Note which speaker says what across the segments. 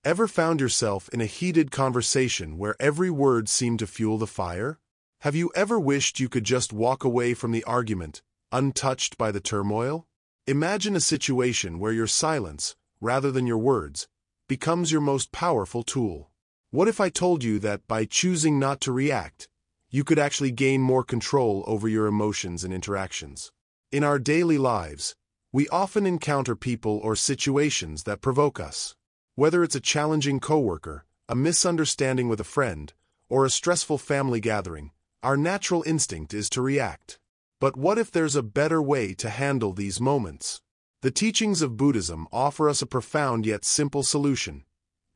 Speaker 1: Ever found yourself in a heated conversation where every word seemed to fuel the fire? Have you ever wished you could just walk away from the argument, untouched by the turmoil? Imagine a situation where your silence, rather than your words, becomes your most powerful tool. What if I told you that by choosing not to react, you could actually gain more control over your emotions and interactions? In our daily lives, we often encounter people or situations that provoke us. Whether it's a challenging coworker, a misunderstanding with a friend, or a stressful family gathering, our natural instinct is to react. But what if there's a better way to handle these moments? The teachings of Buddhism offer us a profound yet simple solution.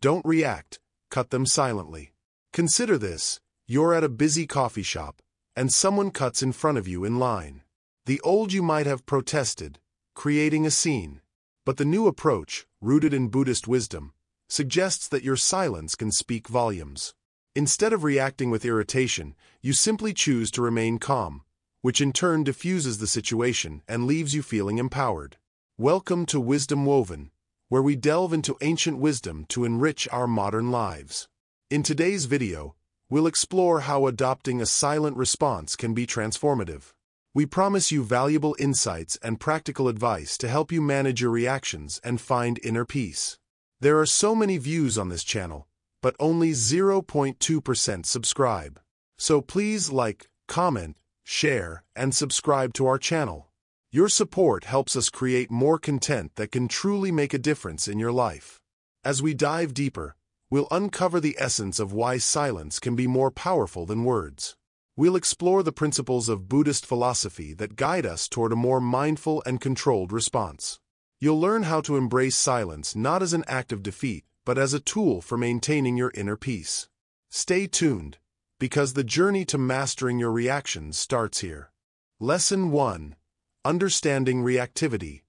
Speaker 1: Don't react, cut them silently. Consider this: you're at a busy coffee shop, and someone cuts in front of you in line. The old you might have protested, creating a scene. But the new approach, rooted in Buddhist wisdom, suggests that your silence can speak volumes. Instead of reacting with irritation, you simply choose to remain calm, which in turn diffuses the situation and leaves you feeling empowered. Welcome to Wisdom Woven, where we delve into ancient wisdom to enrich our modern lives. In today's video, we'll explore how adopting a silent response can be transformative. We promise you valuable insights and practical advice to help you manage your reactions and find inner peace. There are so many views on this channel, but only 0.2% subscribe. So please like, comment, share, and subscribe to our channel. Your support helps us create more content that can truly make a difference in your life. As we dive deeper, we'll uncover the essence of why silence can be more powerful than words. We'll explore the principles of Buddhist philosophy that guide us toward a more mindful and controlled response. You'll learn how to embrace silence not as an act of defeat, but as a tool for maintaining your inner peace. Stay tuned, because the journey to mastering your reactions starts here. Lesson 1. Understanding reactivity.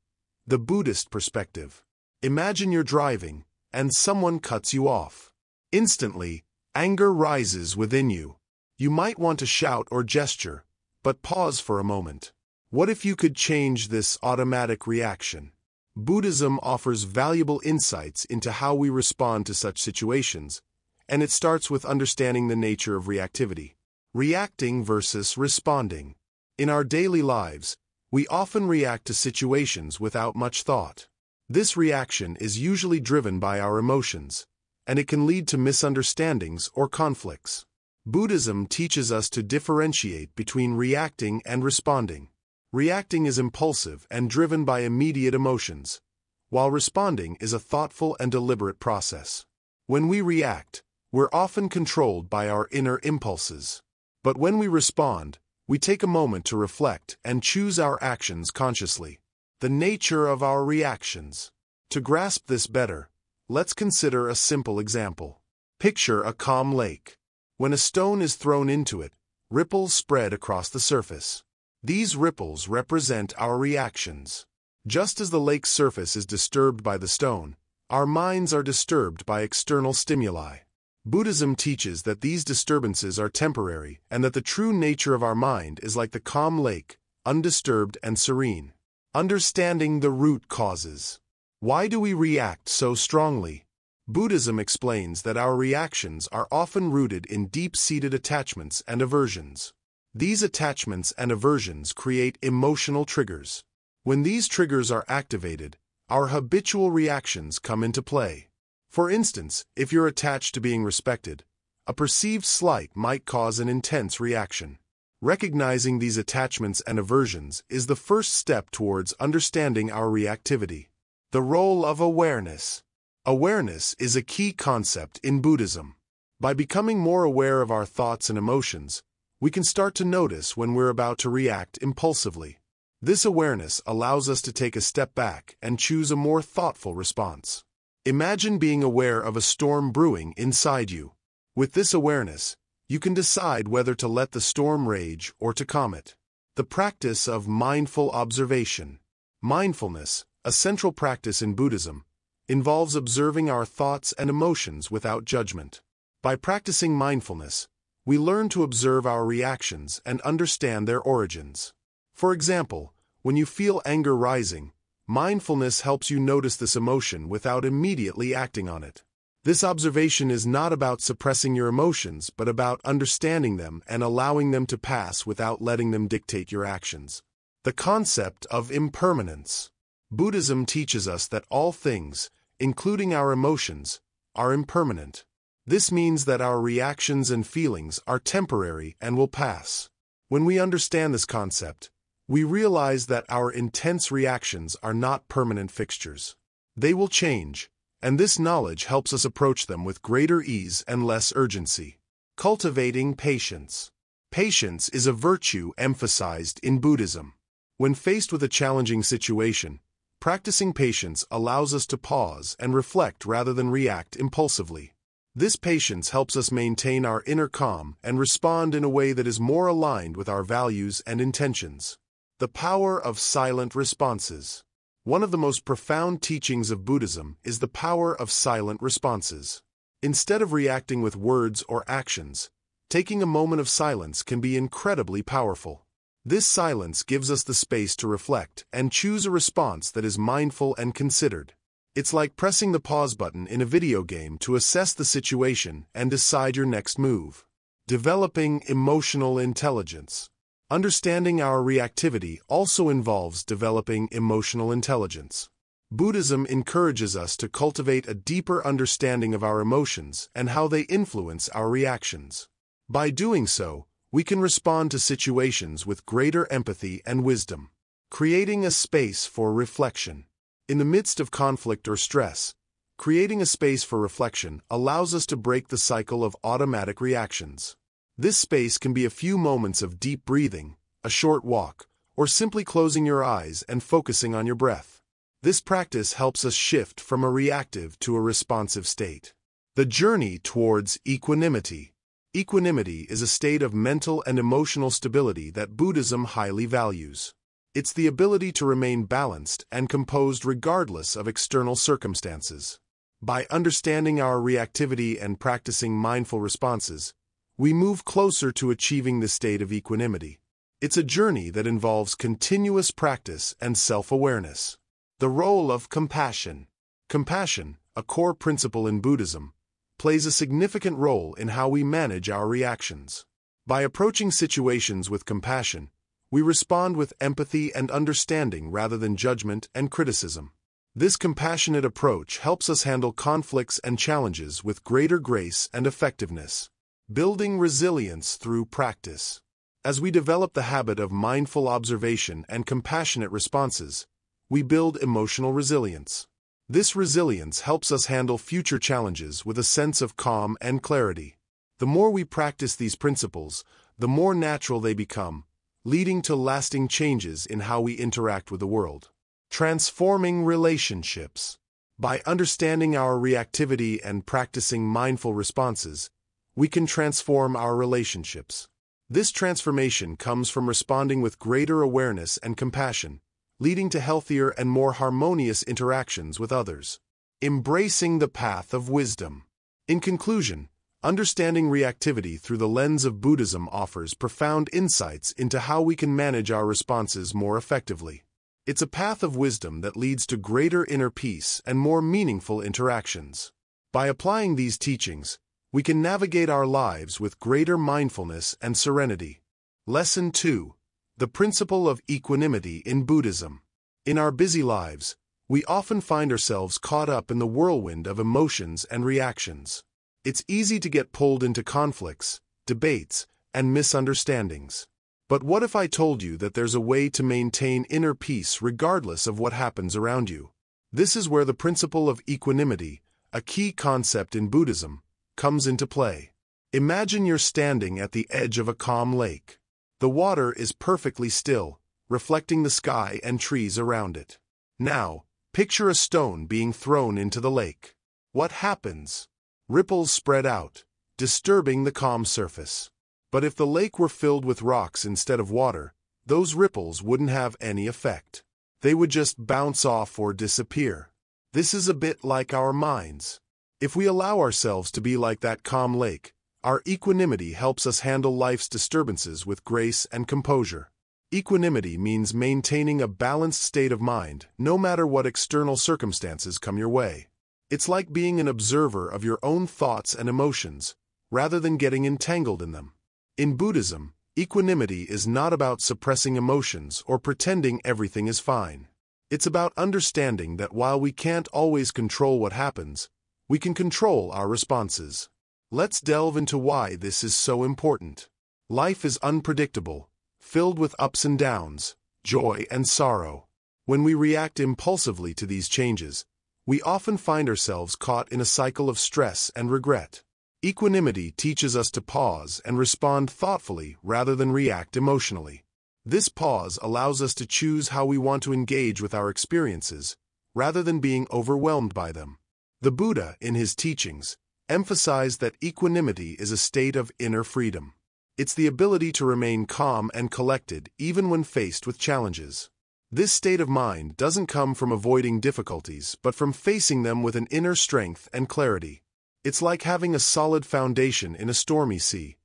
Speaker 1: The Buddhist perspective. Imagine you're driving, and someone cuts you off. Instantly, anger rises within you. You might want to shout or gesture, but pause for a moment. What if you could change this automatic reaction? Buddhism offers valuable insights into how we respond to such situations, and it starts with understanding the nature of reactivity. Reacting versus responding. In our daily lives, we often react to situations without much thought. This reaction is usually driven by our emotions, and it can lead to misunderstandings or conflicts. Buddhism teaches us to differentiate between reacting and responding. Reacting is impulsive and driven by immediate emotions, while responding is a thoughtful and deliberate process. When we react, we're often controlled by our inner impulses. But when we respond, we take a moment to reflect and choose our actions consciously. The nature of our reactions. To grasp this better, let's consider a simple example. Picture a calm lake. When a stone is thrown into it, ripples spread across the surface. These ripples represent our reactions. Just as the lake's surface is disturbed by the stone, our minds are disturbed by external stimuli. Buddhism teaches that these disturbances are temporary and that the true nature of our mind is like the calm lake, undisturbed and serene. Understanding the root causes. Why do we react so strongly? Buddhism explains that our reactions are often rooted in deep-seated attachments and aversions. These attachments and aversions create emotional triggers. When these triggers are activated, our habitual reactions come into play. For instance, if you're attached to being respected, a perceived slight might cause an intense reaction. Recognizing these attachments and aversions is the first step towards understanding our reactivity. The role of awareness. Awareness is a key concept in Buddhism. By becoming more aware of our thoughts and emotions, we can start to notice when we're about to react impulsively. This awareness allows us to take a step back and choose a more thoughtful response. Imagine being aware of a storm brewing inside you. With this awareness, you can decide whether to let the storm rage or to calm it. The practice of mindful observation. Mindfulness, a central practice in Buddhism, involves observing our thoughts and emotions without judgment. By practicing mindfulness, we learn to observe our reactions and understand their origins. For example, when you feel anger rising, mindfulness helps you notice this emotion without immediately acting on it. This observation is not about suppressing your emotions, but about understanding them and allowing them to pass without letting them dictate your actions. The concept of impermanence. Buddhism teaches us that all things, including our emotions, are impermanent. This means that our reactions and feelings are temporary and will pass. When we understand this concept, we realize that our intense reactions are not permanent fixtures. They will change, and this knowledge helps us approach them with greater ease and less urgency. Cultivating patience. Patience is a virtue emphasized in Buddhism. When faced with a challenging situation, practicing patience allows us to pause and reflect rather than react impulsively. This patience helps us maintain our inner calm and respond in a way that is more aligned with our values and intentions. The power of silent responses. One of the most profound teachings of Buddhism is the power of silent responses. Instead of reacting with words or actions, taking a moment of silence can be incredibly powerful. This silence gives us the space to reflect and choose a response that is mindful and considered. It's like pressing the pause button in a video game to assess the situation and decide your next move. Developing emotional intelligence. Understanding our reactivity also involves developing emotional intelligence. Buddhism encourages us to cultivate a deeper understanding of our emotions and how they influence our reactions. By doing so, we can respond to situations with greater empathy and wisdom. Creating a space for reflection. In the midst of conflict or stress, creating a space for reflection allows us to break the cycle of automatic reactions. This space can be a few moments of deep breathing, a short walk, or simply closing your eyes and focusing on your breath. This practice helps us shift from a reactive to a responsive state. The journey towards equanimity. Equanimity is a state of mental and emotional stability that Buddhism highly values. It's the ability to remain balanced and composed regardless of external circumstances. By understanding our reactivity and practicing mindful responses, we move closer to achieving the state of equanimity. It's a journey that involves continuous practice and self-awareness. The role of compassion. Compassion, a core principle in Buddhism, plays a significant role in how we manage our reactions. By approaching situations with compassion, we respond with empathy and understanding rather than judgment and criticism. This compassionate approach helps us handle conflicts and challenges with greater grace and effectiveness. Building resilience through practice. As we develop the habit of mindful observation and compassionate responses, we build emotional resilience. This resilience helps us handle future challenges with a sense of calm and clarity. The more we practice these principles, the more natural they become, leading to lasting changes in how we interact with the world. Transforming relationships. By understanding our reactivity and practicing mindful responses, we can transform our relationships. This transformation comes from responding with greater awareness and compassion, leading to healthier and more harmonious interactions with others. Embracing the path of wisdom. In conclusion, understanding reactivity through the lens of Buddhism offers profound insights into how we can manage our responses more effectively. It's a path of wisdom that leads to greater inner peace and more meaningful interactions. By applying these teachings, we can navigate our lives with greater mindfulness and serenity. Lesson 2. The principle of equanimity in Buddhism. In our busy lives, we often find ourselves caught up in the whirlwind of emotions and reactions. It's easy to get pulled into conflicts, debates, and misunderstandings. But what if I told you that there's a way to maintain inner peace regardless of what happens around you? This is where the principle of equanimity, a key concept in Buddhism, comes into play. Imagine you're standing at the edge of a calm lake. The water is perfectly still, reflecting the sky and trees around it. Now, picture a stone being thrown into the lake. What happens? Ripples spread out, disturbing the calm surface. But if the lake were filled with rocks instead of water, those ripples wouldn't have any effect. They would just bounce off or disappear. This is a bit like our minds. If we allow ourselves to be like that calm lake, our equanimity helps us handle life's disturbances with grace and composure. Equanimity means maintaining a balanced state of mind, no matter what external circumstances come your way. It's like being an observer of your own thoughts and emotions, rather than getting entangled in them. In Buddhism, equanimity is not about suppressing emotions or pretending everything is fine. It's about understanding that while we can't always control what happens, we can control our responses. Let's delve into why this is so important. Life is unpredictable, filled with ups and downs, joy and sorrow. When we react impulsively to these changes, we often find ourselves caught in a cycle of stress and regret. Equanimity teaches us to pause and respond thoughtfully rather than react emotionally. This pause allows us to choose how we want to engage with our experiences, rather than being overwhelmed by them. The Buddha, in his teachings, emphasized that equanimity is a state of inner freedom. It's the ability to remain calm and collected even when faced with challenges. This state of mind doesn't come from avoiding difficulties, but from facing them with an inner strength and clarity. It's like having a solid foundation in a stormy sea.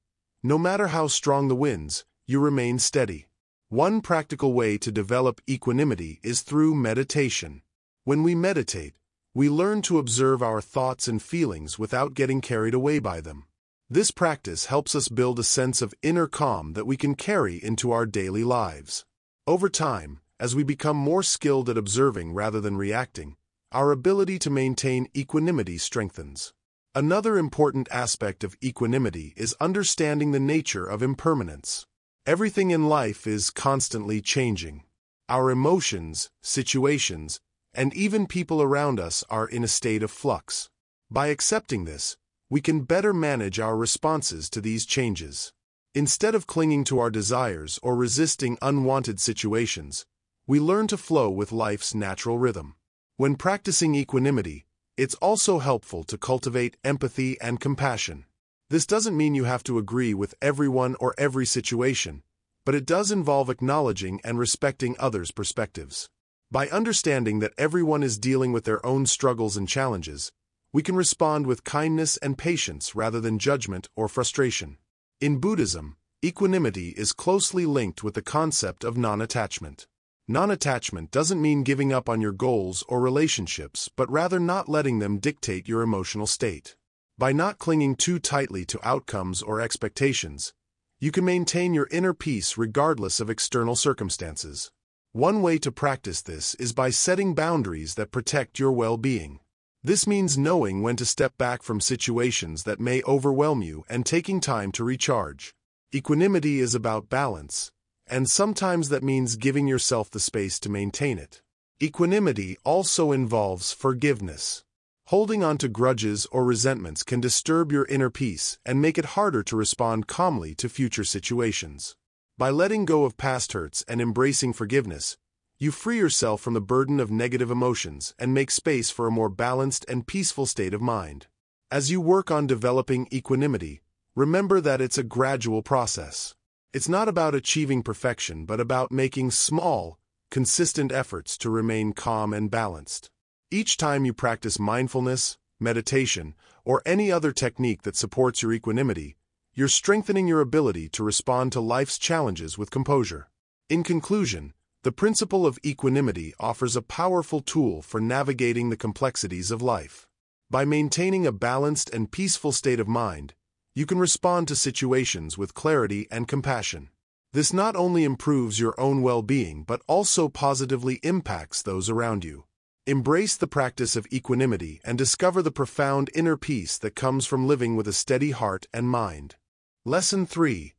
Speaker 1: No matter how strong the winds, you remain steady. One practical way to develop equanimity is through meditation. When we meditate, we learn to observe our thoughts and feelings without getting carried away by them. This practice helps us build a sense of inner calm that we can carry into our daily lives. Over time, as we become more skilled at observing rather than reacting, our ability to maintain equanimity strengthens. Another important aspect of equanimity is understanding the nature of impermanence. Everything in life is constantly changing. Our emotions, situations, and even people around us are in a state of flux. By accepting this, we can better manage our responses to these changes. Instead of clinging to our desires or resisting unwanted situations, we learn to flow with life's natural rhythm. When practicing equanimity, it's also helpful to cultivate empathy and compassion. This doesn't mean you have to agree with everyone or every situation, but it does involve acknowledging and respecting others' perspectives. By understanding that everyone is dealing with their own struggles and challenges, we can respond with kindness and patience rather than judgment or frustration. In Buddhism, equanimity is closely linked with the concept of non-attachment. Non-attachment doesn't mean giving up on your goals or relationships, but rather not letting them dictate your emotional state. By not clinging too tightly to outcomes or expectations, you can maintain your inner peace regardless of external circumstances. One way to practice this is by setting boundaries that protect your well-being. This means knowing when to step back from situations that may overwhelm you and taking time to recharge. Equanimity is about balance, and sometimes that means giving yourself the space to maintain it. Equanimity also involves forgiveness. Holding on to grudges or resentments can disturb your inner peace and make it harder to respond calmly to future situations. By letting go of past hurts and embracing forgiveness, you free yourself from the burden of negative emotions and make space for a more balanced and peaceful state of mind. As you work on developing equanimity, remember that it's a gradual process. It's not about achieving perfection, but about making small, consistent efforts to remain calm and balanced. Each time you practice mindfulness, meditation, or any other technique that supports your equanimity, you're strengthening your ability to respond to life's challenges with composure. In conclusion, the principle of equanimity offers a powerful tool for navigating the complexities of life. By maintaining a balanced and peaceful state of mind, you can respond to situations with clarity and compassion. This not only improves your own well-being but also positively impacts those around you. Embrace the practice of equanimity and discover the profound inner peace that comes from living with a steady heart and mind. Lesson 3.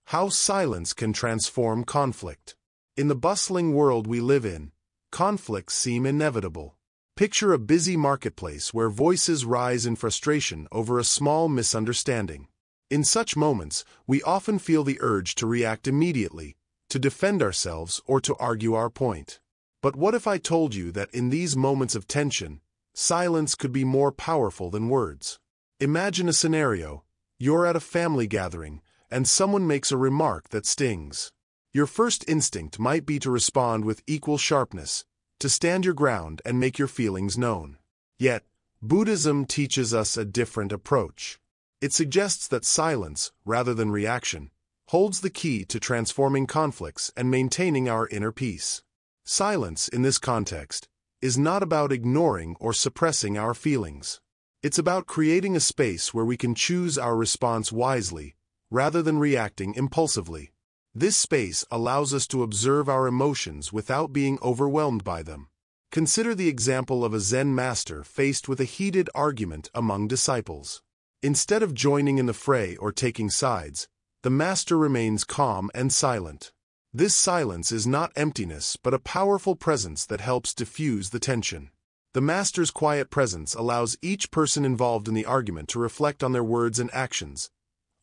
Speaker 1: How silence can transform conflict. In the bustling world we live in, conflicts seem inevitable. Picture a busy marketplace where voices rise in frustration over a small misunderstanding. In such moments, we often feel the urge to react immediately, to defend ourselves, or to argue our point. But what if I told you that in these moments of tension, silence could be more powerful than words? Imagine a scenario. You're at a family gathering, and someone makes a remark that stings. Your first instinct might be to respond with equal sharpness, to stand your ground and make your feelings known. Yet, Buddhism teaches us a different approach. It suggests that silence, rather than reaction, holds the key to transforming conflicts and maintaining our inner peace. Silence, in this context, is not about ignoring or suppressing our feelings. It's about creating a space where we can choose our response wisely, rather than reacting impulsively. This space allows us to observe our emotions without being overwhelmed by them. Consider the example of a Zen master faced with a heated argument among disciples. Instead of joining in the fray or taking sides, the master remains calm and silent. This silence is not emptiness but a powerful presence that helps diffuse the tension. The master's quiet presence allows each person involved in the argument to reflect on their words and actions,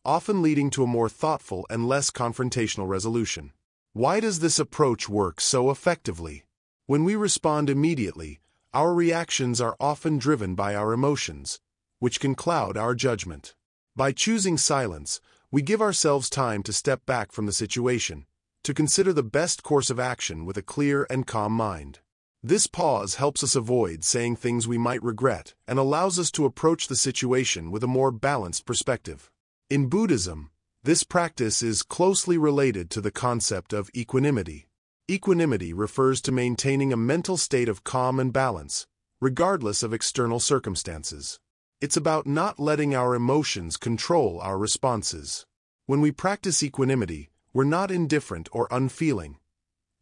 Speaker 1: often leading to a more thoughtful and less confrontational resolution. Why does this approach work so effectively? When we respond immediately, our reactions are often driven by our emotions, which can cloud our judgment. By choosing silence, we give ourselves time to step back from the situation, to consider the best course of action with a clear and calm mind. This pause helps us avoid saying things we might regret and allows us to approach the situation with a more balanced perspective. In Buddhism, this practice is closely related to the concept of equanimity. Equanimity refers to maintaining a mental state of calm and balance, regardless of external circumstances. It's about not letting our emotions control our responses. When we practice equanimity, we're not indifferent or unfeeling.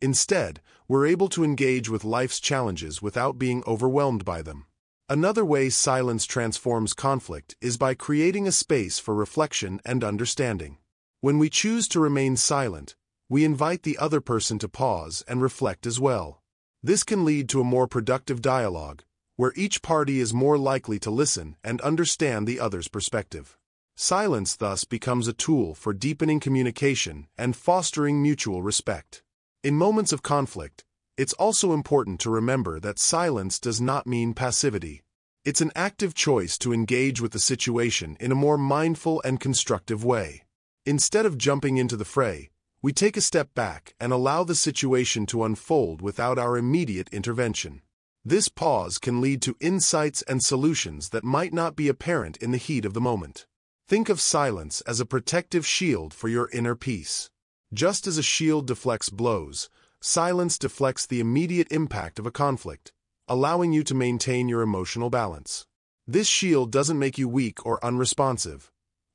Speaker 1: Instead, we're able to engage with life's challenges without being overwhelmed by them. Another way silence transforms conflict is by creating a space for reflection and understanding. When we choose to remain silent, we invite the other person to pause and reflect as well. This can lead to a more productive dialogue, where each party is more likely to listen and understand the other's perspective. Silence thus becomes a tool for deepening communication and fostering mutual respect. In moments of conflict, it's also important to remember that silence does not mean passivity. It's an active choice to engage with the situation in a more mindful and constructive way. Instead of jumping into the fray, we take a step back and allow the situation to unfold without our immediate intervention. This pause can lead to insights and solutions that might not be apparent in the heat of the moment. Think of silence as a protective shield for your inner peace. Just as a shield deflects blows, silence deflects the immediate impact of a conflict, allowing you to maintain your emotional balance. This shield doesn't make you weak or unresponsive.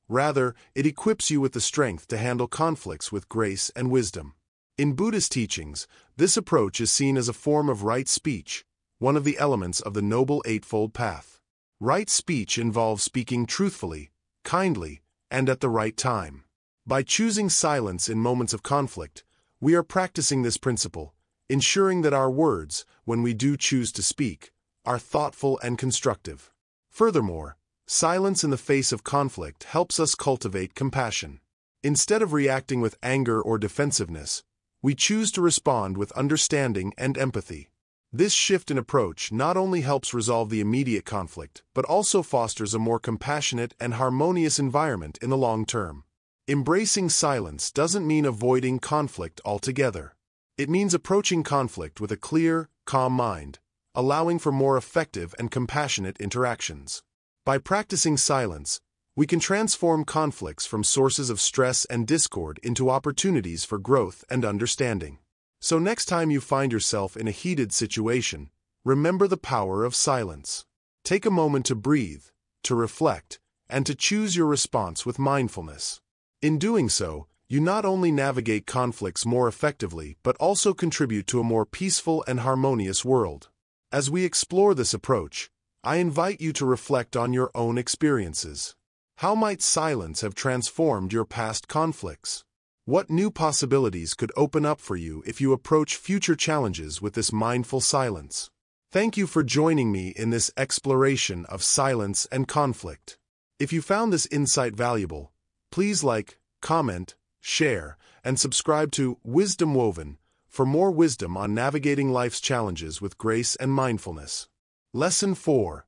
Speaker 1: Rather, it equips you with the strength to handle conflicts with grace and wisdom. In Buddhist teachings, this approach is seen as a form of right speech, one of the elements of the Noble Eightfold Path. Right speech involves speaking truthfully, kindly, and at the right time. By choosing silence in moments of conflict, we are practicing this principle, ensuring that our words, when we do choose to speak, are thoughtful and constructive. Furthermore, silence in the face of conflict helps us cultivate compassion. Instead of reacting with anger or defensiveness, we choose to respond with understanding and empathy. This shift in approach not only helps resolve the immediate conflict, but also fosters a more compassionate and harmonious environment in the long term. Embracing silence doesn't mean avoiding conflict altogether. It means approaching conflict with a clear, calm mind, allowing for more effective and compassionate interactions. By practicing silence, we can transform conflicts from sources of stress and discord into opportunities for growth and understanding. So next time you find yourself in a heated situation, remember the power of silence. Take a moment to breathe, to reflect, and to choose your response with mindfulness. In doing so, you not only navigate conflicts more effectively but also contribute to a more peaceful and harmonious world. As we explore this approach, I invite you to reflect on your own experiences. How might silence have transformed your past conflicts? What new possibilities could open up for you if you approach future challenges with this mindful silence? Thank you for joining me in this exploration of silence and conflict. If you found this insight valuable, please like, comment, share, and subscribe to Wisdom Woven for more wisdom on navigating life's challenges with grace and mindfulness. Lesson 4.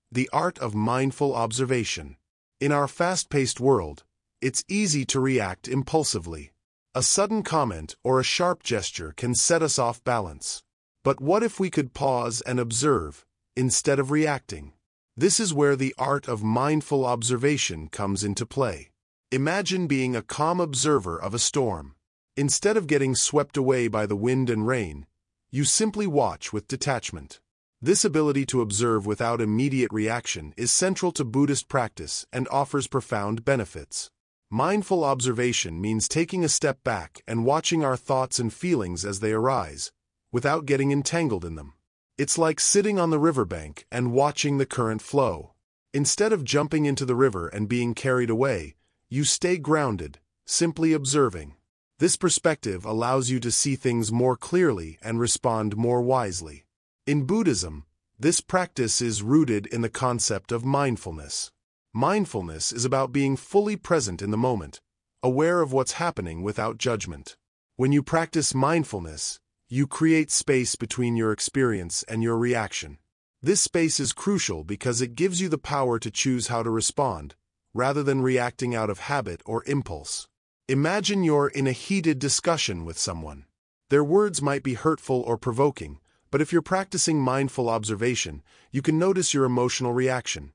Speaker 1: The Art of Mindful Observation. In our fast-paced world, it's easy to react impulsively. A sudden comment or a sharp gesture can set us off balance. But what if we could pause and observe, instead of reacting? This is where the art of mindful observation comes into play. Imagine being a calm observer of a storm. Instead of getting swept away by the wind and rain, you simply watch with detachment. This ability to observe without immediate reaction is central to Buddhist practice and offers profound benefits. Mindful observation means taking a step back and watching our thoughts and feelings as they arise, without getting entangled in them. It's like sitting on the riverbank and watching the current flow. Instead of jumping into the river and being carried away, you stay grounded, simply observing. This perspective allows you to see things more clearly and respond more wisely. In Buddhism, this practice is rooted in the concept of mindfulness. Mindfulness is about being fully present in the moment, aware of what's happening without judgment. When you practice mindfulness, you create space between your experience and your reaction. This space is crucial because it gives you the power to choose how to respond, rather than reacting out of habit or impulse. Imagine you're in a heated discussion with someone. Their words might be hurtful or provoking, but if you're practicing mindful observation, you can notice your emotional reaction,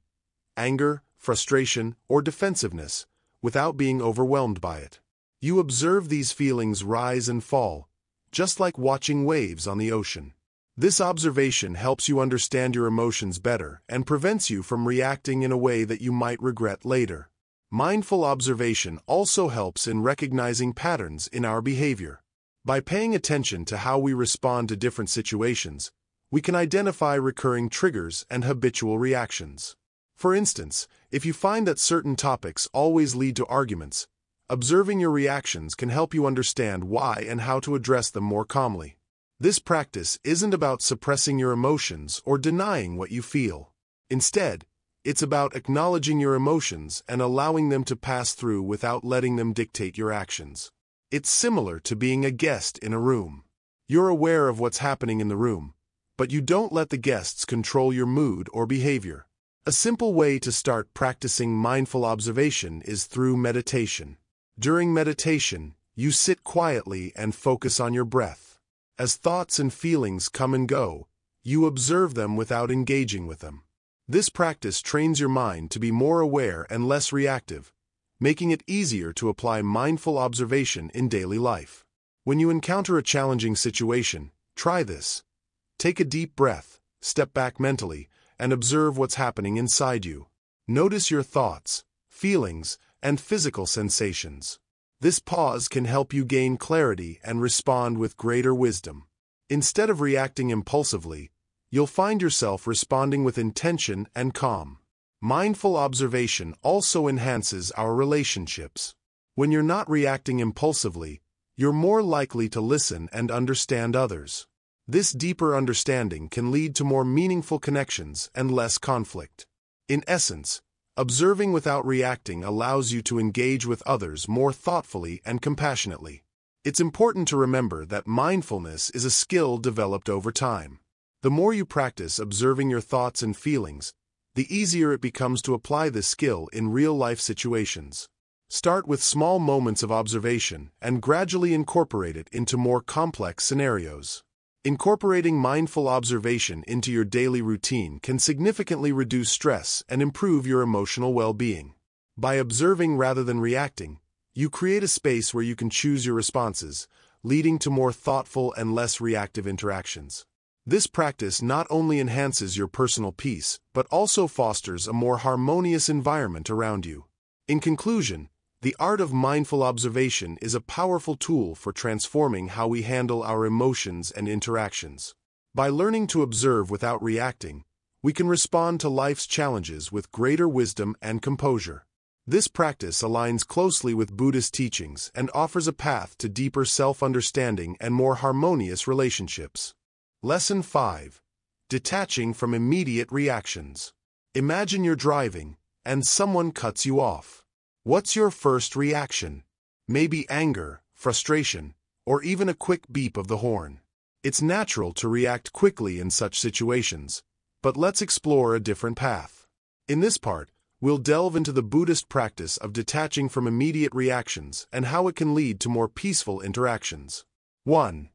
Speaker 1: anger, frustration, or defensiveness, without being overwhelmed by it. You observe these feelings rise and fall, just like watching waves on the ocean. This observation helps you understand your emotions better and prevents you from reacting in a way that you might regret later. Mindful observation also helps in recognizing patterns in our behavior. By paying attention to how we respond to different situations, we can identify recurring triggers and habitual reactions. For instance, if you find that certain topics always lead to arguments, observing your reactions can help you understand why and how to address them more calmly. This practice isn't about suppressing your emotions or denying what you feel. Instead, it's about acknowledging your emotions and allowing them to pass through without letting them dictate your actions. It's similar to being a guest in a room. You're aware of what's happening in the room, but you don't let the guests control your mood or behavior. A simple way to start practicing mindful observation is through meditation. During meditation, you sit quietly and focus on your breath. As thoughts and feelings come and go, you observe them without engaging with them. This practice trains your mind to be more aware and less reactive, making it easier to apply mindful observation in daily life. When you encounter a challenging situation, try this. Take a deep breath, step back mentally, and observe what's happening inside you. Notice your thoughts, feelings, and physical sensations. This pause can help you gain clarity and respond with greater wisdom. Instead of reacting impulsively, you'll find yourself responding with intention and calm. Mindful observation also enhances our relationships. When you're not reacting impulsively, you're more likely to listen and understand others. This deeper understanding can lead to more meaningful connections and less conflict. In essence, observing without reacting allows you to engage with others more thoughtfully and compassionately. It's important to remember that mindfulness is a skill developed over time. The more you practice observing your thoughts and feelings, the easier it becomes to apply this skill in real-life situations. Start with small moments of observation and gradually incorporate it into more complex scenarios. Incorporating mindful observation into your daily routine can significantly reduce stress and improve your emotional well-being. By observing rather than reacting, you create a space where you can choose your responses, leading to more thoughtful and less reactive interactions. This practice not only enhances your personal peace, but also fosters a more harmonious environment around you. In conclusion, the art of mindful observation is a powerful tool for transforming how we handle our emotions and interactions. By learning to observe without reacting, we can respond to life's challenges with greater wisdom and composure. This practice aligns closely with Buddhist teachings and offers a path to deeper self-understanding and more harmonious relationships. Lesson 5. Detaching from immediate reactions. Imagine you're driving, and someone cuts you off. What's your first reaction? Maybe anger, frustration, or even a quick beep of the horn. It's natural to react quickly in such situations, but let's explore a different path. In this part, we'll delve into the Buddhist practice of detaching from immediate reactions and how it can lead to more peaceful interactions. 1.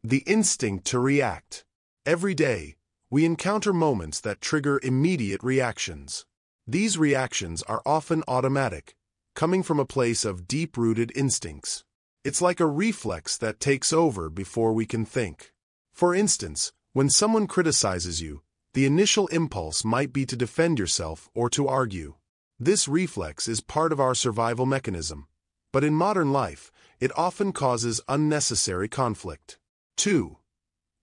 Speaker 1: The instinct to react. Every day, we encounter moments that trigger immediate reactions. These reactions are often automatic, coming from a place of deep-rooted instincts. It's like a reflex that takes over before we can think. For instance, When someone criticizes you, the initial impulse might be to defend yourself or to argue. This reflex is part of our survival mechanism, but in modern life, it often causes unnecessary conflict. 2.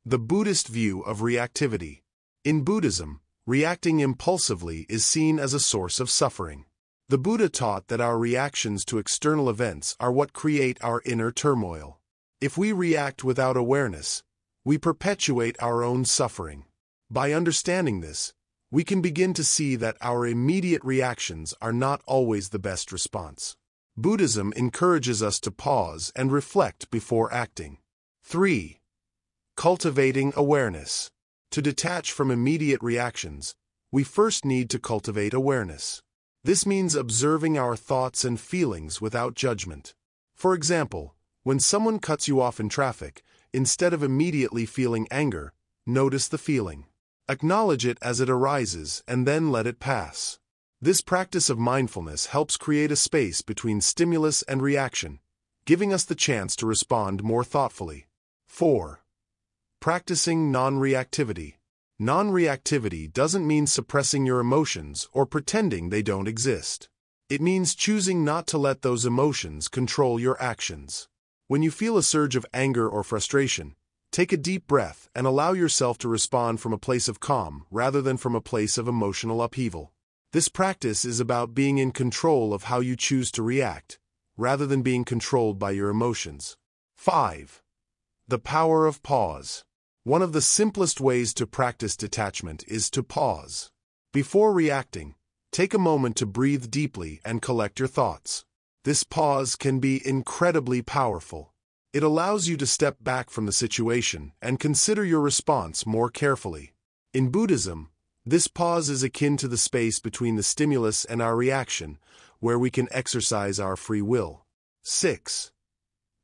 Speaker 1: The Buddhist view of reactivity. In Buddhism, reacting impulsively is seen as a source of suffering. The Buddha taught that our reactions to external events are what create our inner turmoil. If we react without awareness, we perpetuate our own suffering. By understanding this, we can begin to see that our immediate reactions are not always the best response. Buddhism encourages us to pause and reflect before acting. 3. Cultivating awareness. To detach from immediate reactions, we first need to cultivate awareness. This means observing our thoughts and feelings without judgment. For example, when someone cuts you off in traffic, instead of immediately feeling anger, notice the feeling. Acknowledge it as it arises and then let it pass. This practice of mindfulness helps create a space between stimulus and reaction, giving us the chance to respond more thoughtfully. 4. Practicing non-reactivity. Non-reactivity doesn't mean suppressing your emotions or pretending they don't exist. It means choosing not to let those emotions control your actions. When you feel a surge of anger or frustration, take a deep breath and allow yourself to respond from a place of calm rather than from a place of emotional upheaval. This practice is about being in control of how you choose to react, rather than being controlled by your emotions. 5. The power of pause. One of the simplest ways to practice detachment is to pause. Before reacting, take a moment to breathe deeply and collect your thoughts. This pause can be incredibly powerful. It allows you to step back from the situation and consider your response more carefully. In Buddhism, this pause is akin to the space between the stimulus and our reaction, where we can exercise our free will. 6.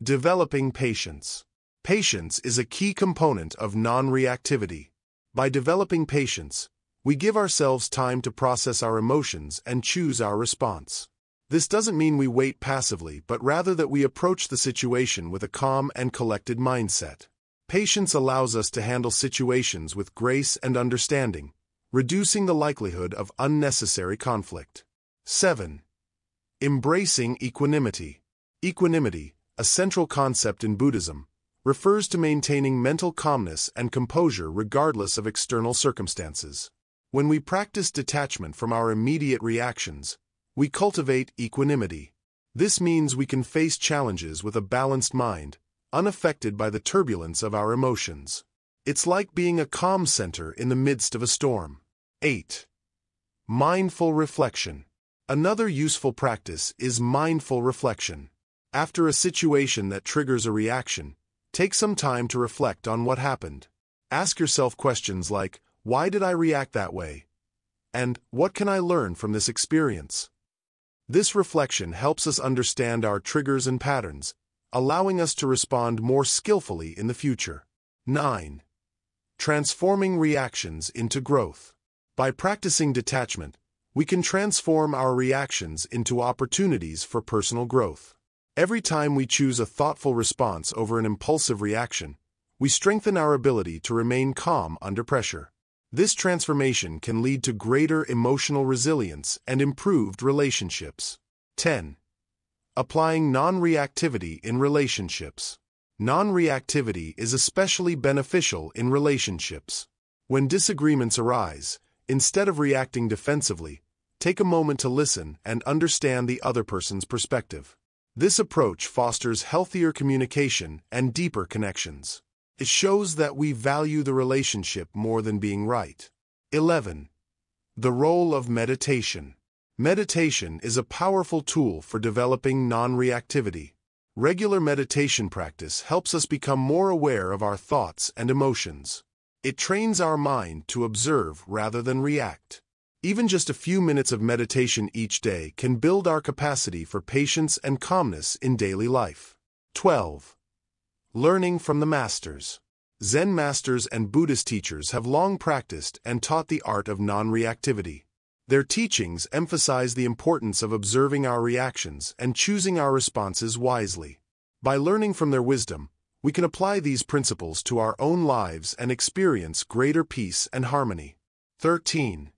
Speaker 1: Developing patience. Patience is a key component of non-reactivity. By developing patience, we give ourselves time to process our emotions and choose our response. This doesn't mean we wait passively, but rather that we approach the situation with a calm and collected mindset. Patience allows us to handle situations with grace and understanding, reducing the likelihood of unnecessary conflict. 7. Embracing equanimity. Equanimity, a central concept in Buddhism, refers to maintaining mental calmness and composure regardless of external circumstances. When we practice detachment from our immediate reactions, we cultivate equanimity. This means we can face challenges with a balanced mind, unaffected by the turbulence of our emotions. It's like being a calm center in the midst of a storm. 8. Mindful reflection. Another useful practice is mindful reflection. After a situation that triggers a reaction, take some time to reflect on what happened. Ask yourself questions like, why did I react that way? And what can I learn from this experience? This reflection helps us understand our triggers and patterns, allowing us to respond more skillfully in the future. 9. Transforming reactions into growth. By practicing detachment, we can transform our reactions into opportunities for personal growth. Every time we choose a thoughtful response over an impulsive reaction, we strengthen our ability to remain calm under pressure. This transformation can lead to greater emotional resilience and improved relationships. 10. Applying non-reactivity in relationships. Non-reactivity is especially beneficial in relationships. When disagreements arise, instead of reacting defensively, take a moment to listen and understand the other person's perspective. This approach fosters healthier communication and deeper connections. It shows that we value the relationship more than being right. 11. The role of meditation. Meditation is a powerful tool for developing non-reactivity. Regular meditation practice helps us become more aware of our thoughts and emotions. It trains our mind to observe rather than react. Even just a few minutes of meditation each day can build our capacity for patience and calmness in daily life. 12. Learning from the masters. Zen masters and Buddhist teachers have long practiced and taught the art of non-reactivity. Their teachings emphasize the importance of observing our reactions and choosing our responses wisely. By learning from their wisdom, We can apply these principles to our own lives and experience greater peace and harmony. 13.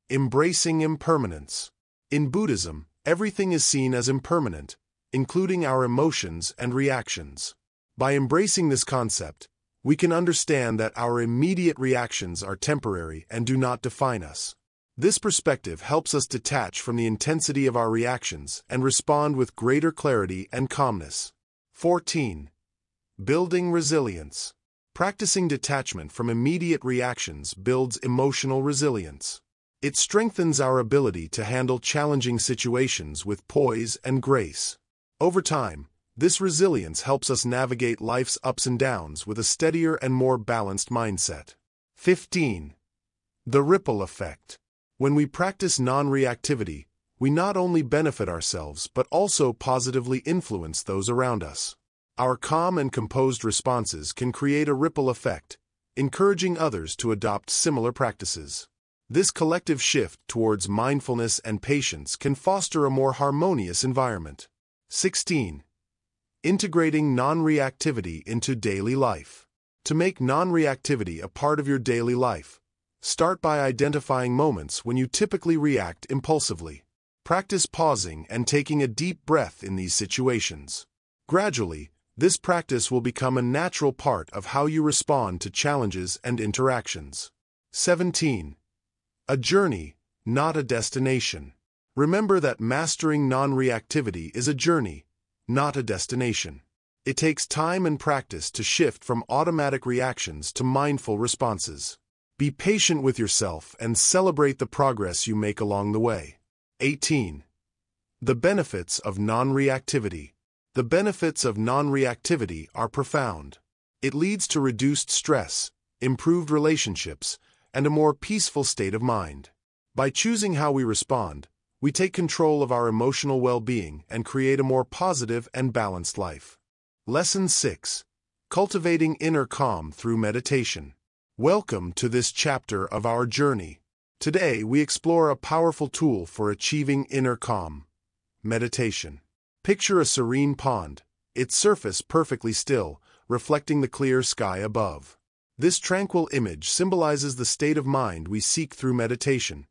Speaker 1: Embracing impermanence. In Buddhism, everything is seen as impermanent, including our emotions and reactions. By embracing this concept, we can understand that our immediate reactions are temporary and do not define us. This perspective helps us detach from the intensity of our reactions and respond with greater clarity and calmness. 14. Building resilience. Practicing detachment from immediate reactions builds emotional resilience. It strengthens our ability to handle challenging situations with poise and grace. Over time, this resilience helps us navigate life's ups and downs with a steadier and more balanced mindset. 15. The ripple effect. When we practice non-reactivity, we not only benefit ourselves but also positively influence those around us. Our calm and composed responses can create a ripple effect, encouraging others to adopt similar practices. This collective shift towards mindfulness and patience can foster a more harmonious environment. 16. Integrating non-reactivity into daily life. To make non-reactivity a part of your daily life, start by identifying moments when you typically react impulsively. Practice pausing and taking a deep breath in these situations. Gradually, this practice will become a natural part of how you respond to challenges and interactions. 17. A journey, not a destination. Remember that mastering non-reactivity is a journey, not a destination. It takes time and practice to shift from automatic reactions to mindful responses. Be patient with yourself and celebrate the progress you make along the way. 18. The benefits of non-reactivity. The benefits of non-reactivity are profound. It leads to reduced stress, improved relationships, and a more peaceful state of mind. By choosing how we respond, we take control of our emotional well-being and create a more positive and balanced life. Lesson 6. Cultivating inner calm through meditation. Welcome to this chapter of our journey. Today we explore a powerful tool for achieving inner calm: meditation. Picture a serene pond, its surface perfectly still, reflecting the clear sky above. This tranquil image symbolizes the state of mind we seek through meditation,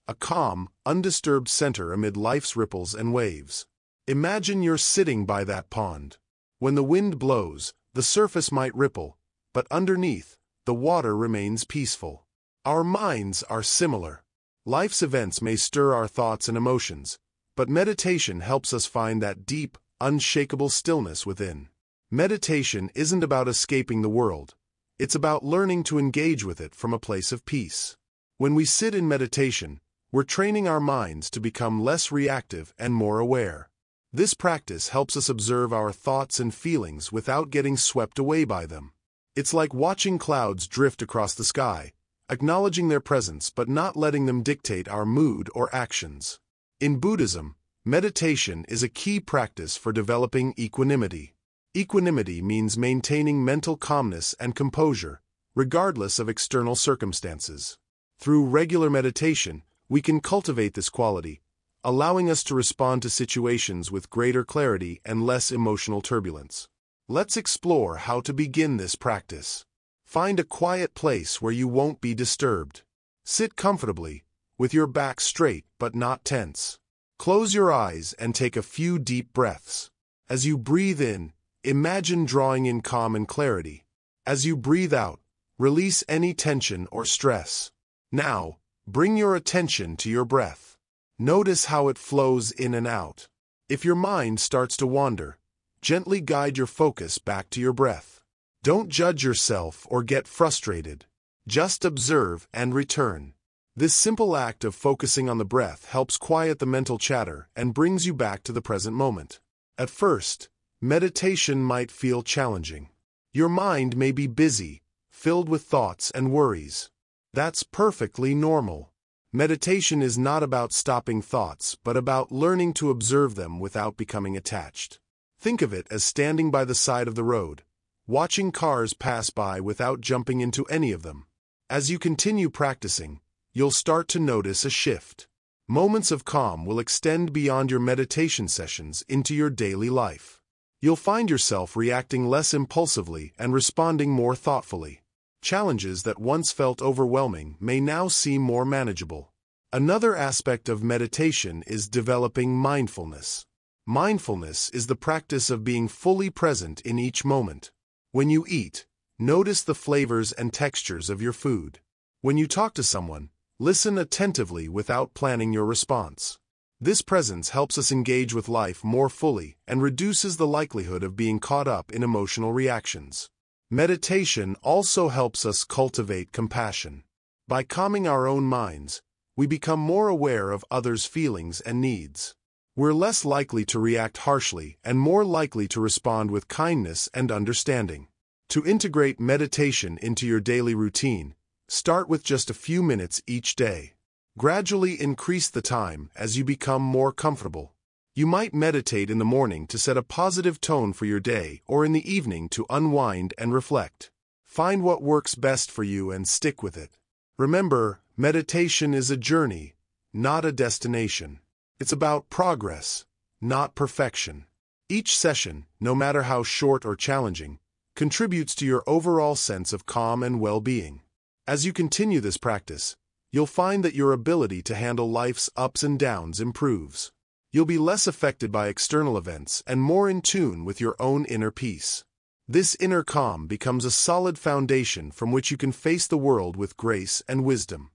Speaker 1: a calm, undisturbed center amid life's ripples and waves. Imagine you're sitting by that pond. When the wind blows, the surface might ripple, but underneath, the water remains peaceful. Our minds are similar. Life's events may stir our thoughts and emotions, but meditation helps us find that deep, unshakable stillness within. Meditation isn't about escaping the world. It's about learning to engage with it from a place of peace. When we sit in meditation, we're training our minds to become less reactive and more aware. This practice helps us observe our thoughts and feelings without getting swept away by them. It's like watching clouds drift across the sky, acknowledging their presence but not letting them dictate our mood or actions. In Buddhism, meditation is a key practice for developing equanimity. Equanimity means maintaining mental calmness and composure, regardless of external circumstances. Through regular meditation, we can cultivate this quality, allowing us to respond to situations with greater clarity and less emotional turbulence. Let's explore how to begin this practice. Find a quiet place where you won't be disturbed. Sit comfortably, with your back straight but not tense. Close your eyes and take a few deep breaths. As you breathe in, imagine drawing in calm and clarity. As you breathe out, release any tension or stress. Now, bring your attention to your breath. Notice how it flows in and out. If your mind starts to wander, gently guide your focus back to your breath. Don't judge yourself or get frustrated. Just observe and return. This simple act of focusing on the breath helps quiet the mental chatter and brings you back to the present moment. At first, meditation might feel challenging. Your mind may be busy, filled with thoughts and worries. That's perfectly normal. Meditation is not about stopping thoughts, but about learning to observe them without becoming attached. Think of it as standing by the side of the road, watching cars pass by without jumping into any of them. As you continue practicing, you'll start to notice a shift. Moments of calm will extend beyond your meditation sessions into your daily life. You'll find yourself reacting less impulsively and responding more thoughtfully. Challenges that once felt overwhelming may now seem more manageable. Another aspect of meditation is developing mindfulness. Mindfulness is the practice of being fully present in each moment. When you eat, notice the flavors and textures of your food. When you talk to someone, listen attentively without planning your response. This presence helps us engage with life more fully and reduces the likelihood of being caught up in emotional reactions. Meditation also helps us cultivate compassion. By calming our own minds, we become more aware of others' feelings and needs. We're less likely to react harshly and more likely to respond with kindness and understanding. To integrate meditation into your daily routine, start with just a few minutes each day. Gradually increase the time as you become more comfortable. You might meditate in the morning to set a positive tone for your day or in the evening to unwind and reflect. Find what works best for you and stick with it. Remember, meditation is a journey, not a destination. It's about progress, not perfection. Each session, no matter how short or challenging, contributes to your overall sense of calm and well-being. As you continue this practice, you'll find that your ability to handle life's ups and downs improves. You'll be less affected by external events and more in tune with your own inner peace. This inner calm becomes a solid foundation from which you can face the world with grace and wisdom.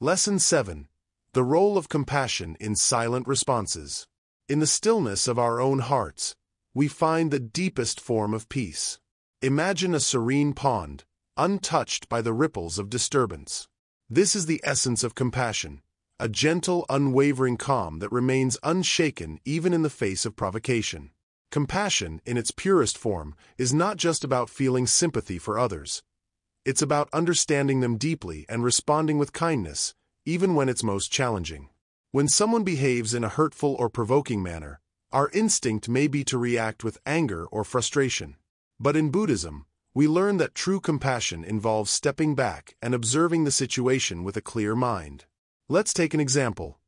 Speaker 1: Lesson 7. The role of compassion in silent responses. In the stillness of our own hearts, we find the deepest form of peace. Imagine a serene pond, untouched by the ripples of disturbance. This is the essence of compassion, a gentle, unwavering calm that remains unshaken even in the face of provocation. Compassion, in its purest form, is not just about feeling sympathy for others. It's about understanding them deeply and responding with kindness, even when it's most challenging. When someone behaves in a hurtful or provoking manner, our instinct may be to react with anger or frustration. But in Buddhism, we learn that true compassion involves stepping back and observing the situation with a clear mind. Let's take an example.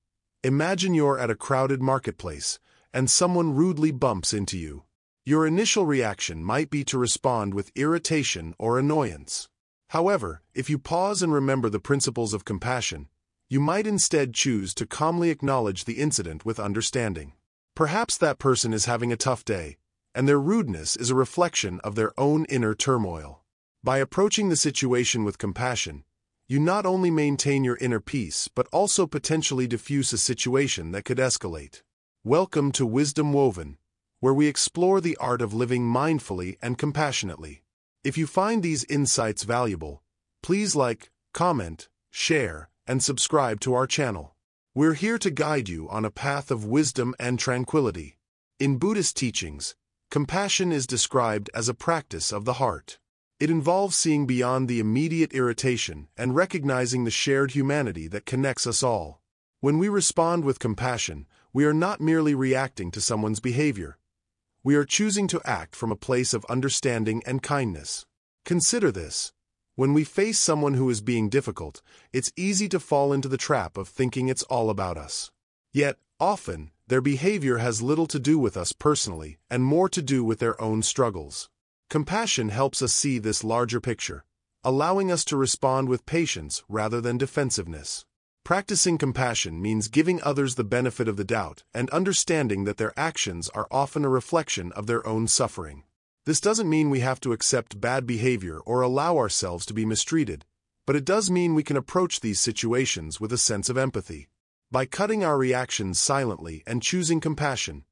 Speaker 1: Imagine you're at a crowded marketplace, and someone rudely bumps into you. Your initial reaction might be to respond with irritation or annoyance. However, if you pause and remember the principles of compassion, you might instead choose to calmly acknowledge the incident with understanding. Perhaps that person is having a tough day, and their rudeness is a reflection of their own inner turmoil. By approaching the situation with compassion, you not only maintain your inner peace but also potentially diffuse a situation that could escalate. Welcome to Wisdom Woven, where we explore the art of living mindfully and compassionately. If you find these insights valuable, please like, comment, share, and subscribe to our channel. We're here to guide you on a path of wisdom and tranquility. In Buddhist teachings, compassion is described as a practice of the heart. It involves seeing beyond the immediate irritation and recognizing the shared humanity that connects us all. When we respond with compassion, we are not merely reacting to someone's behavior. We are choosing to act from a place of understanding and kindness. Consider this. When we face someone who is being difficult, it's easy to fall into the trap of thinking it's all about us. Yet, often, their behavior has little to do with us personally and more to do with their own struggles. Compassion helps us see this larger picture, allowing us to respond with patience rather than defensiveness. Practicing compassion means giving others the benefit of the doubt and understanding that their actions are often a reflection of their own suffering. This doesn't mean we have to accept bad behavior or allow ourselves to be mistreated, but it does mean we can approach these situations with a sense of empathy. By cutting our reactions silently and choosing compassion,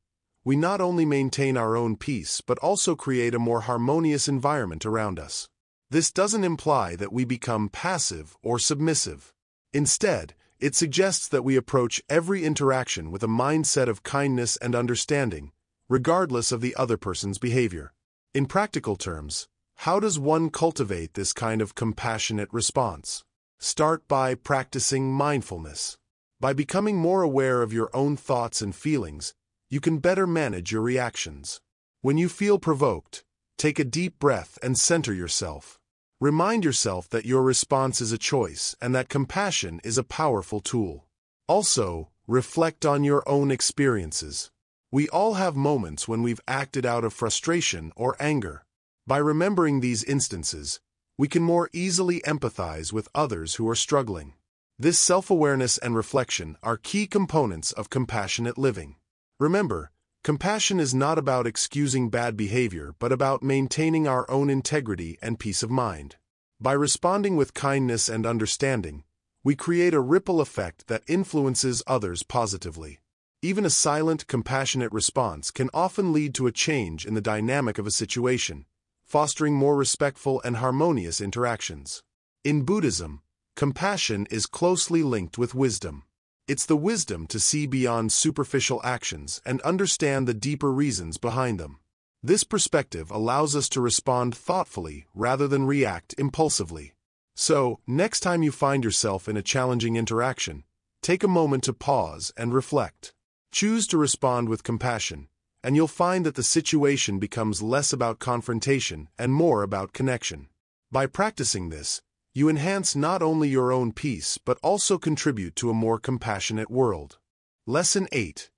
Speaker 1: we not only maintain our own peace but also create a more harmonious environment around us. This doesn't imply that we become passive or submissive. Instead, it suggests that we approach every interaction with a mindset of kindness and understanding, regardless of the other person's behavior. In practical terms, how does one cultivate this kind of compassionate response? Start by practicing mindfulness. By becoming more aware of your own thoughts and feelings, you can better manage your reactions. When you feel provoked, take a deep breath and center yourself. Remind yourself that your response is a choice and that compassion is a powerful tool. Also, reflect on your own experiences. We all have moments when we've acted out of frustration or anger. By remembering these instances, we can more easily empathize with others who are struggling. This self-awareness and reflection are key components of compassionate living. Remember, compassion is not about excusing bad behavior but about maintaining our own integrity and peace of mind. By responding with kindness and understanding, we create a ripple effect that influences others positively. Even a silent, compassionate response can often lead to a change in the dynamic of a situation, fostering more respectful and harmonious interactions. In Buddhism, compassion is closely linked with wisdom. It's the wisdom to see beyond superficial actions and understand the deeper reasons behind them. This perspective allows us to respond thoughtfully rather than react impulsively. So, next time you find yourself in a challenging interaction, take a moment to pause and reflect. Choose to respond with compassion, and you'll find that the situation becomes less about confrontation and more about connection. By practicing this, you enhance not only your own peace but also contribute to a more compassionate world. Lesson 8.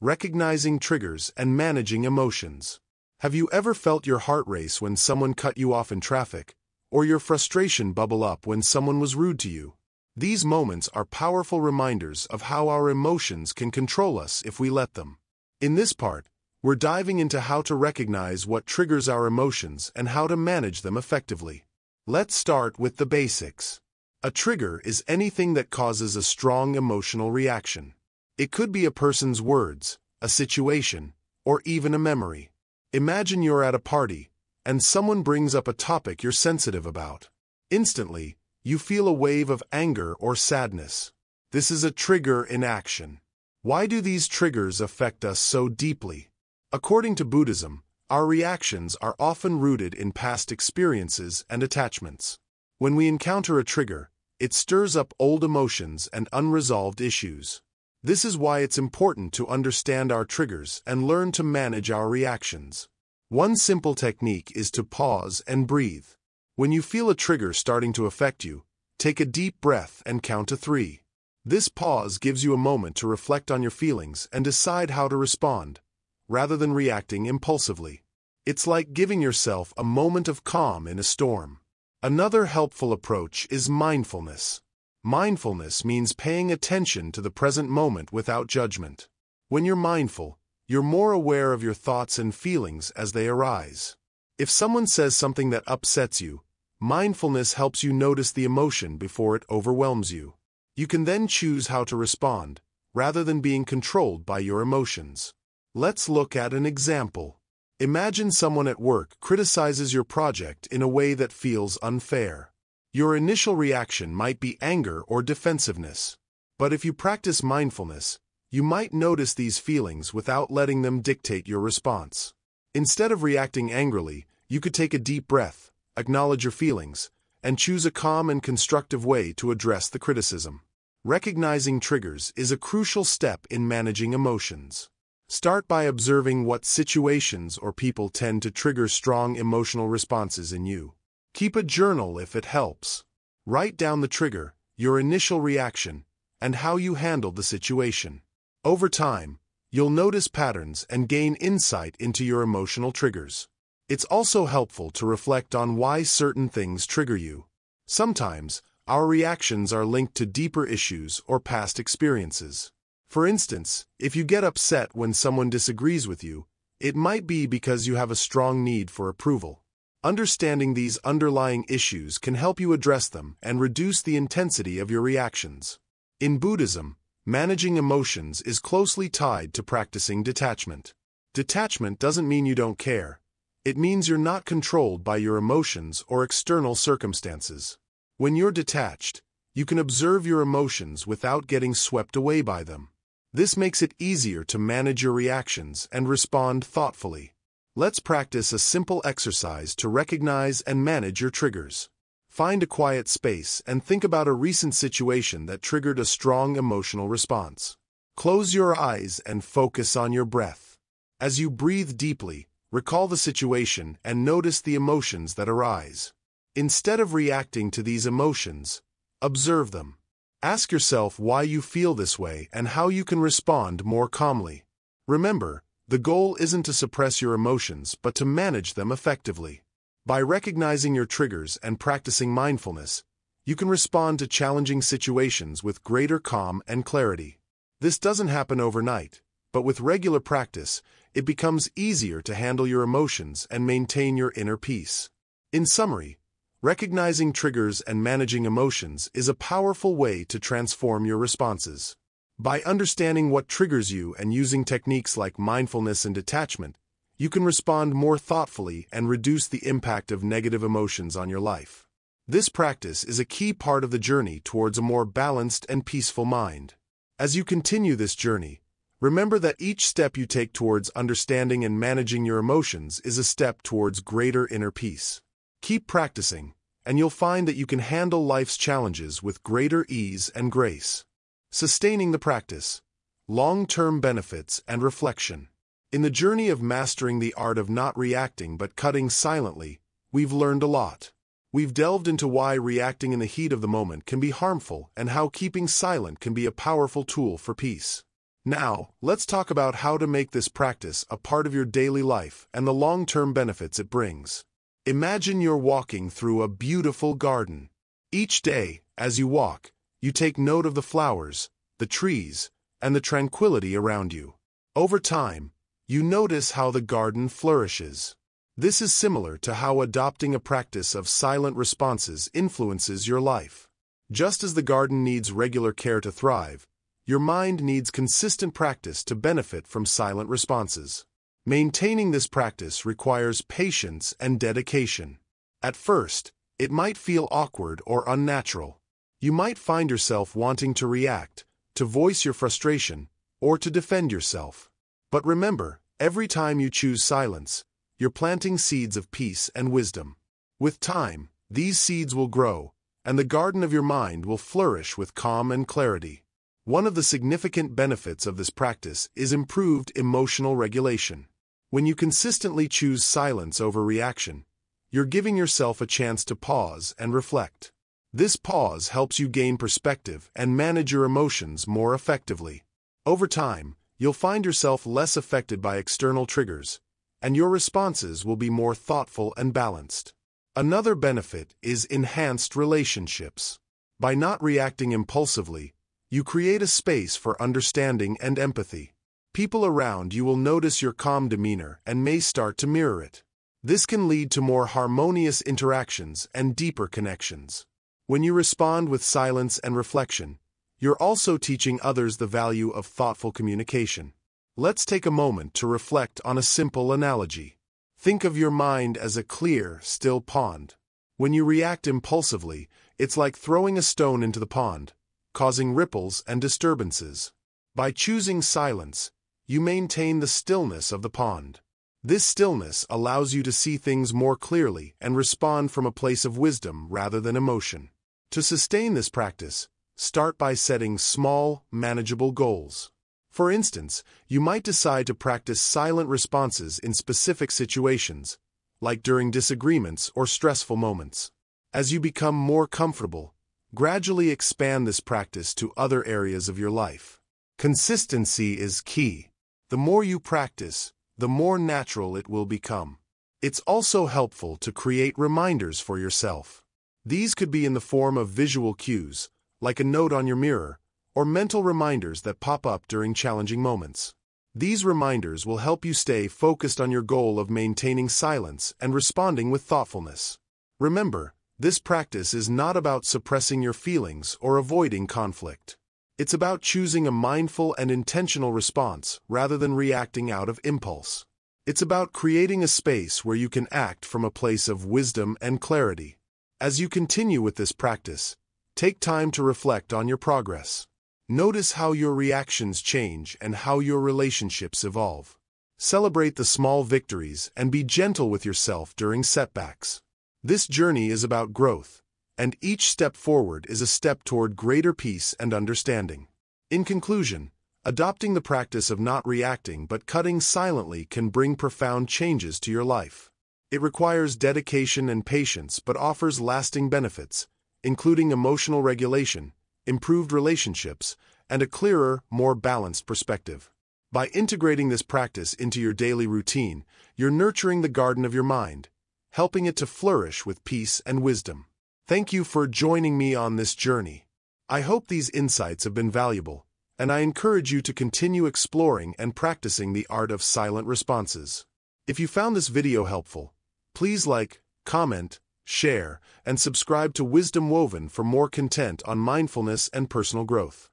Speaker 1: Recognizing triggers and managing emotions. Have you ever felt your heart race when someone cut you off in traffic, or your frustration bubble up when someone was rude to you? These moments are powerful reminders of how our emotions can control us if we let them. In this part, we're diving into how to recognize what triggers our emotions and how to manage them effectively. Let's start with the basics. A trigger is anything that causes a strong emotional reaction. It could be a person's words, a situation, or even a memory. Imagine you're at a party, and someone brings up a topic you're sensitive about. Instantly, you feel a wave of anger or sadness. This is a trigger in action. Why do these triggers affect us so deeply? According to Buddhism, our reactions are often rooted in past experiences and attachments. When we encounter a trigger, it stirs up old emotions and unresolved issues. This is why it's important to understand our triggers and learn to manage our reactions. One simple technique is to pause and breathe. When you feel a trigger starting to affect you, take a deep breath and count to 3. This pause gives you a moment to reflect on your feelings and decide how to respond, rather than reacting impulsively. It's like giving yourself a moment of calm in a storm. Another helpful approach is mindfulness. Mindfulness means paying attention to the present moment without judgment. When you're mindful, you're more aware of your thoughts and feelings as they arise. If someone says something that upsets you, mindfulness helps you notice the emotion before it overwhelms you. You can then choose how to respond, rather than being controlled by your emotions. Let's look at an example. Imagine someone at work criticizes your project in a way that feels unfair. Your initial reaction might be anger or defensiveness. But if you practice mindfulness, you might notice these feelings without letting them dictate your response. Instead of reacting angrily, you could take a deep breath, acknowledge your feelings, and choose a calm and constructive way to address the criticism. Recognizing triggers is a crucial step in managing emotions. Start by observing what situations or people tend to trigger strong emotional responses in you. Keep a journal if it helps. Write down the trigger, your initial reaction, and how you handled the situation. Over time, you'll notice patterns and gain insight into your emotional triggers. It's also helpful to reflect on why certain things trigger you. Sometimes, our reactions are linked to deeper issues or past experiences. For instance, if you get upset when someone disagrees with you, it might be because you have a strong need for approval. Understanding these underlying issues can help you address them and reduce the intensity of your reactions. In Buddhism, managing emotions is closely tied to practicing detachment. Detachment doesn't mean you don't care. It means you're not controlled by your emotions or external circumstances. When you're detached, you can observe your emotions without getting swept away by them. This makes it easier to manage your reactions and respond thoughtfully. Let's practice a simple exercise to recognize and manage your triggers. Find a quiet space and think about a recent situation that triggered a strong emotional response. Close your eyes and focus on your breath. As you breathe deeply, recall the situation and notice the emotions that arise. Instead of reacting to these emotions, observe them. Ask yourself why you feel this way and how you can respond more calmly. Remember, The goal isn't to suppress your emotions, but to manage them effectively. By recognizing your triggers and practicing mindfulness, you can respond to challenging situations with greater calm and clarity. This doesn't happen overnight, but with regular practice, it becomes easier to handle your emotions and maintain your inner peace. In summary, recognizing triggers and managing emotions is a powerful way to transform your responses. By understanding what triggers you and using techniques like mindfulness and detachment, you can respond more thoughtfully and reduce the impact of negative emotions on your life. This practice is a key part of the journey towards a more balanced and peaceful mind. As you continue this journey, remember that each step you take towards understanding and managing your emotions is a step towards greater inner peace. Keep practicing, and you'll find that you can handle life's challenges with greater ease and grace. Sustaining the practice, long-term benefits, and reflection. In the journey of mastering the art of not reacting but cutting silently, we've learned a lot. We've delved into why reacting in the heat of the moment can be harmful and how keeping silent can be a powerful tool for peace. Now, let's talk about how to make this practice a part of your daily life and the long-term benefits it brings. Imagine you're walking through a beautiful garden. Each day, as you walk, you take note of the flowers, the trees, and the tranquility around you. Over time, you notice how the garden flourishes. This is similar to how adopting a practice of silent responses influences your life. Just as the garden needs regular care to thrive, your mind needs consistent practice to benefit from silent responses. Maintaining this practice requires patience and dedication. At first, it might feel awkward or unnatural. You might find yourself wanting to react, to voice your frustration, or to defend yourself. But remember, every time you choose silence, you're planting seeds of peace and wisdom. With time, these seeds will grow, and the garden of your mind will flourish with calm and clarity. One of the significant benefits of this practice is improved emotional regulation. When you consistently choose silence over reaction, you're giving yourself a chance to pause and reflect. This pause helps you gain perspective and manage your emotions more effectively. Over time, you'll find yourself less affected by external triggers, and your responses will be more thoughtful and balanced. Another benefit is enhanced relationships. By not reacting impulsively, you create a space for understanding and empathy. People around you will notice your calm demeanor and may start to mirror it. This can lead to more harmonious interactions and deeper connections. When you respond with silence and reflection, you're also teaching others the value of thoughtful communication. Let's take a moment to reflect on a simple analogy. Think of your mind as a clear, still pond. When you react impulsively, it's like throwing a stone into the pond, causing ripples and disturbances. By choosing silence, you maintain the stillness of the pond. This stillness allows you to see things more clearly and respond from a place of wisdom rather than emotion. To sustain this practice, start by setting small, manageable goals. For instance, you might decide to practice silent responses in specific situations, like during disagreements or stressful moments. As you become more comfortable, gradually expand this practice to other areas of your life. Consistency is key. The more you practice, the more natural it will become. It's also helpful to create reminders for yourself. These could be in the form of visual cues, like a note on your mirror, or mental reminders that pop up during challenging moments. These reminders will help you stay focused on your goal of maintaining silence and responding with thoughtfulness. Remember, this practice is not about suppressing your feelings or avoiding conflict. It's about choosing a mindful and intentional response rather than reacting out of impulse. It's about creating a space where you can act from a place of wisdom and clarity. As you continue with this practice, take time to reflect on your progress. Notice how your reactions change and how your relationships evolve. Celebrate the small victories and be gentle with yourself during setbacks. This journey is about growth, and each step forward is a step toward greater peace and understanding. In conclusion, adopting the practice of not reacting but cutting silently can bring profound changes to your life. It requires dedication and patience but offers lasting benefits, including emotional regulation, improved relationships, and a clearer, more balanced perspective. By integrating this practice into your daily routine, you're nurturing the garden of your mind, helping it to flourish with peace and wisdom. Thank you for joining me on this journey. I hope these insights have been valuable, and I encourage you to continue exploring and practicing the art of silent responses. If you found this video helpful, please like, comment, share, and subscribe to Wisdom Woven for more content on mindfulness and personal growth.